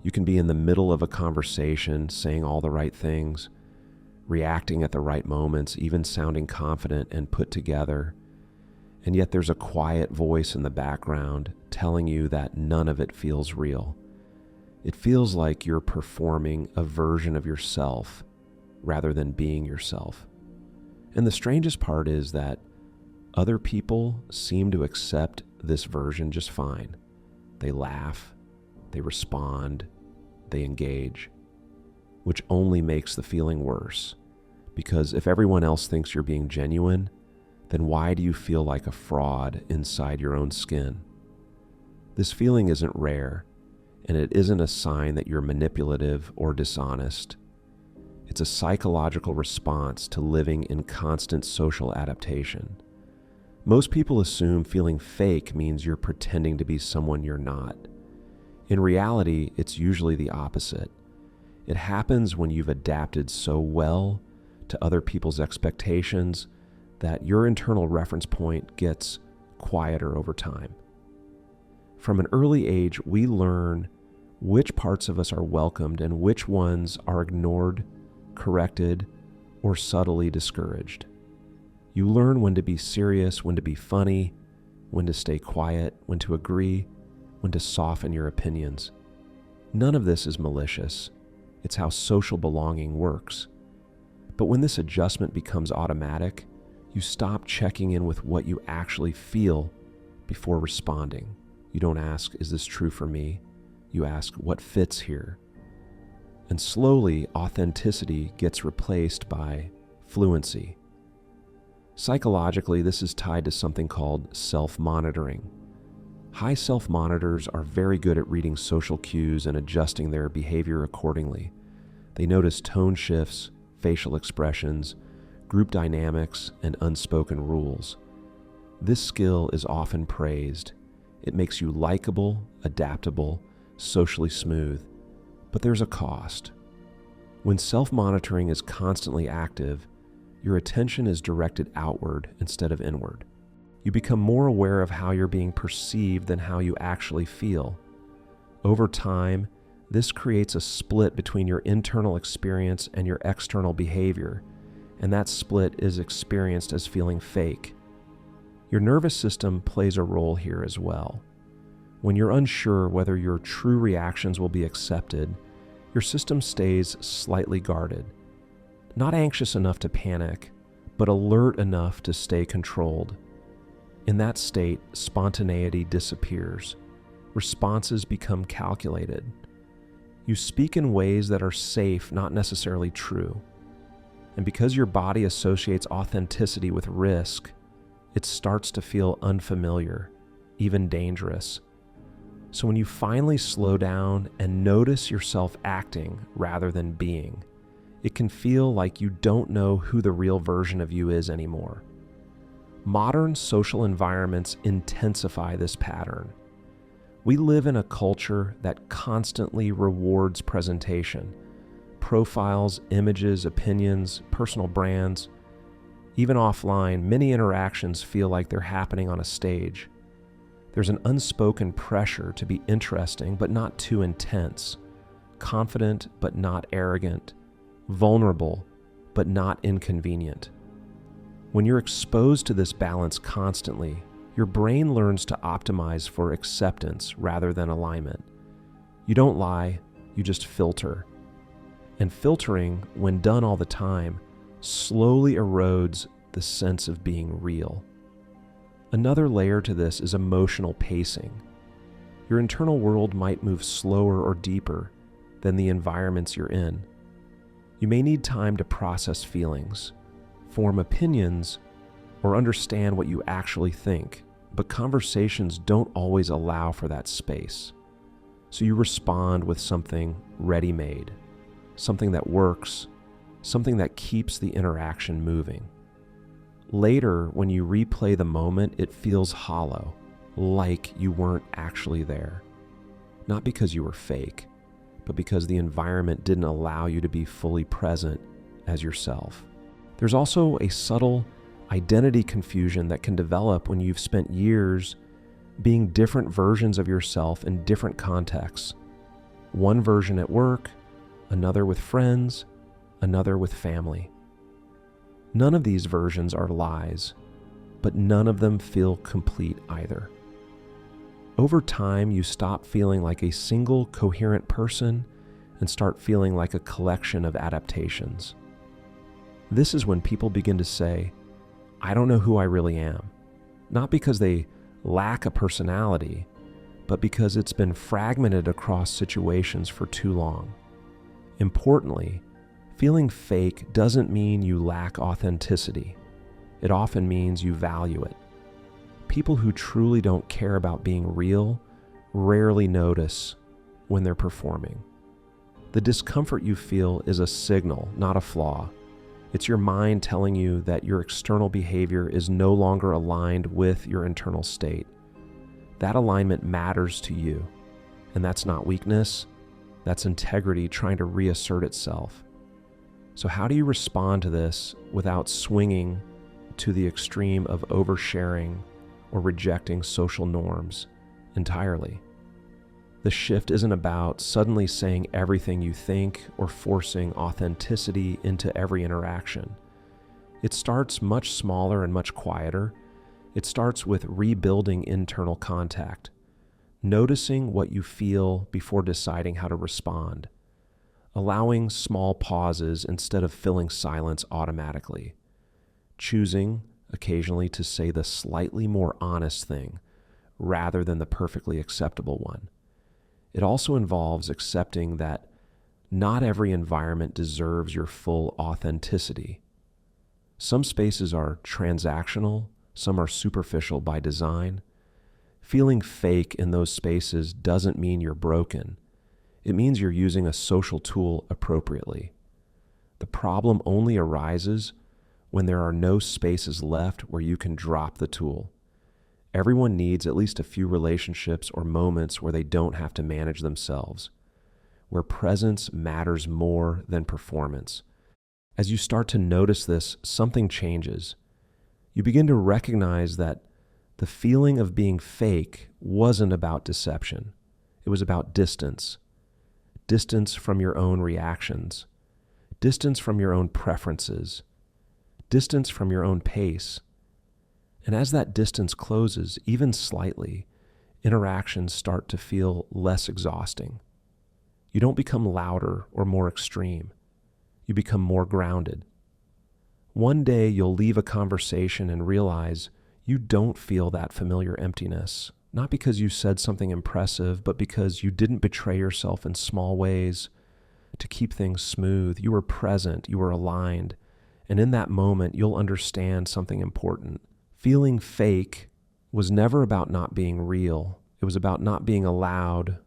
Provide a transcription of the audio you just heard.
You can be in the middle of a conversation, saying all the right things, reacting at the right moments, even sounding confident and put together. And yet there's a quiet voice in the background telling you that none of it feels real. It feels like you're performing a version of yourself rather than being yourself. And the strangest part is that other people seem to accept this version just fine. They laugh, they respond, they engage, which only makes the feeling worse. Because if everyone else thinks you're being genuine, then why do you feel like a fraud inside your own skin? This feeling isn't rare, and it isn't a sign that you're manipulative or dishonest. It's a psychological response to living in constant social adaptation. Most people assume feeling fake means you're pretending to be someone you're not. In reality, it's usually the opposite. It happens when you've adapted so well to other people's expectations that your internal reference point gets quieter over time. From an early age, we learn which parts of us are welcomed and which ones are ignored, corrected, or subtly discouraged. You learn when to be serious, when to be funny, when to stay quiet, when to agree, when to soften your opinions. None of this is malicious. It's how social belonging works. But when this adjustment becomes automatic, you stop checking in with what you actually feel before responding. You don't ask, is this true for me? You ask, what fits here? And slowly, authenticity gets replaced by fluency. Psychologically, this is tied to something called self-monitoring. High self-monitors are very good at reading social cues and adjusting their behavior accordingly. They notice tone shifts, facial expressions, group dynamics, and unspoken rules. This skill is often praised. It makes you likable, adaptable, socially smooth. But there's a cost. When self-monitoring is constantly active, your attention is directed outward instead of inward. You become more aware of how you're being perceived than how you actually feel. Over time, this creates a split between your internal experience and your external behavior, and that split is experienced as feeling fake. Your nervous system plays a role here as well. When you're unsure whether your true reactions will be accepted, your system stays slightly guarded. Not anxious enough to panic, but alert enough to stay controlled. In that state, spontaneity disappears. Responses become calculated. You speak in ways that are safe, not necessarily true. And because your body associates authenticity with risk, it starts to feel unfamiliar, even dangerous. So when you finally slow down and notice yourself acting rather than being, it can feel like you don't know who the real version of you is anymore. Modern social environments intensify this pattern. We live in a culture that constantly rewards presentation, profiles, images, opinions, personal brands. Even offline, many interactions feel like they're happening on a stage. There's an unspoken pressure to be interesting but not too intense, confident but not arrogant, vulnerable but not inconvenient. When you're exposed to this balance constantly, your brain learns to optimize for acceptance rather than alignment. You don't lie, you just filter. And filtering, when done all the time, slowly erodes the sense of being real. Another layer to this is emotional pacing. Your internal world might move slower or deeper than the environments you're in. You may need time to process feelings, form opinions, or understand what you actually think, but conversations don't always allow for that space. So you respond with something ready-made, something that works, something that keeps the interaction moving. Later, when you replay the moment, it feels hollow, like you weren't actually there. Not because you were fake, but because the environment didn't allow you to be fully present as yourself. There's also a subtle identity confusion that can develop when you've spent years being different versions of yourself in different contexts. One version at work, another with friends, another with family. None of these versions are lies, but none of them feel complete either. Over time, you stop feeling like a single coherent person and start feeling like a collection of adaptations. This is when people begin to say, I don't know who I really am. Not because they lack a personality, but because it's been fragmented across situations for too long. Importantly, feeling fake doesn't mean you lack authenticity. It often means you value it. People who truly don't care about being real rarely notice when they're performing. The discomfort you feel is a signal, not a flaw. It's your mind telling you that your external behavior is no longer aligned with your internal state. That alignment matters to you, and that's not weakness, that's integrity trying to reassert itself. So how do you respond to this without swinging to the extreme of oversharing or rejecting social norms entirely? The shift isn't about suddenly saying everything you think or forcing authenticity into every interaction. It starts much smaller and much quieter. It starts with rebuilding internal contact, noticing what you feel before deciding how to respond, allowing small pauses instead of filling silence automatically, choosing occasionally to say the slightly more honest thing rather than the perfectly acceptable one. It also involves accepting that not every environment deserves your full authenticity. Some spaces are transactional, some are superficial by design. Feeling fake in those spaces doesn't mean you're broken. It means you're using a social tool appropriately. The problem only arises when there are no spaces left where you can drop the tool. Everyone needs at least a few relationships or moments where they don't have to manage themselves, where presence matters more than performance. As you start to notice this, something changes. You begin to recognize that the feeling of being fake wasn't about deception. It was about distance. Distance from your own reactions. Distance from your own preferences. Distance from your own pace. And as that distance closes, even slightly, interactions start to feel less exhausting. You don't become louder or more extreme. You become more grounded. One day you'll leave a conversation and realize you don't feel that familiar emptiness, not because you said something impressive, but because you didn't betray yourself in small ways to keep things smooth. You were present, you were aligned, and in that moment you'll understand something important. Feeling fake was never about not being real. It was about not being allowed